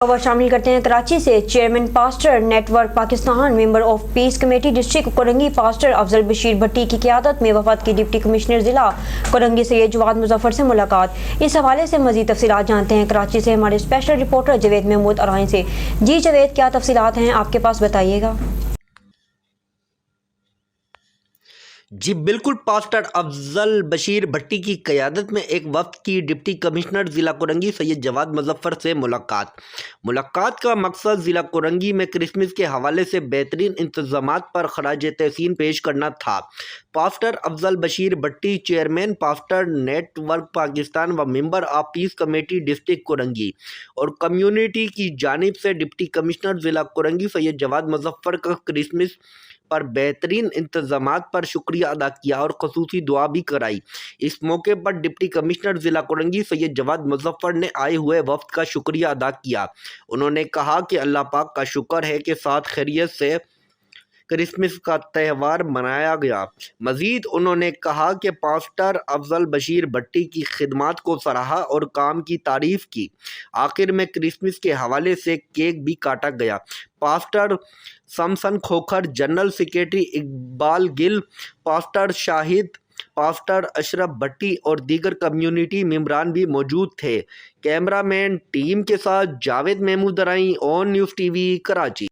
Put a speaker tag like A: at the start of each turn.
A: खबर शामिल करते हैं कराची से। Chairman pastor network Pakistan, member of peace committee district Korangi pastor Afzal Bashir Bhatti की क़यादत में वफद की डिप्टी कमिश्नर ज़िला कोरंगी सैयद जवाद मुजफ्फर से मुलाकात। इस हवाले से मज़ीद तफसीलात जानते हैं कराची से हमारे स्पेशल रिपोर्टर जवेद महमूद अराइन से। जी जवेद, क्या तफसीलात हैं आपके पास, बताइएगा।
B: जी बिल्कुल, पास्टर अफजल बशीर भट्टी की क़यादत में एक वफ्द की डिप्टी कमिश्नर ज़िला कोरंगी सैयद जवाद मुजफ्फर से मुलाकात का मकसद ज़िला कोरंगी में क्रिसमस के हवाले से बेहतरीन इंतज़ामात पर खराज तहसीन पेश करना था। पास्टर अफजल बशीर भट्टी, चेयरमैन पास्टर नेटवर्क पाकिस्तान व member of peace committee district Korangi और कम्युनिटी की जानिब से डिप्टी कमिश्नर ज़िला कोरंगी सैयद जवाद मुजफ्फर का क्रिसमस पर बेहतरीन इंतजामात पर शुक्रिया अदा किया और खसूसी दुआ भी कराई। इस मौके पर डिप्टी कमिश्नर ज़िला कोरंगी सैयद जवाद मुजफ्फर ने आए हुए वफ्द का शुक्रिया अदा किया। उन्होंने कहा कि अल्लाह पाक का शुक्र है कि साथ खैरियत से क्रिसमस का त्यौहार मनाया गया। मज़ीद उन्होंने कहा कि पास्टर अफजल बशीर भट्टी की खिदमत को सराहा और काम की तारीफ़ की। आखिर में क्रिसमस के हवाले से केक भी काटा गया। Pastor Samson Khokhar, general secretary Iqbal Gill, pastor Shahid, pastor Ashraf Bhatti और दीगर कम्युनिटी मेंबरान भी मौजूद थे। कैमरामैन टीम के साथ Javed Mahmood Arain, on news TV, Karachi.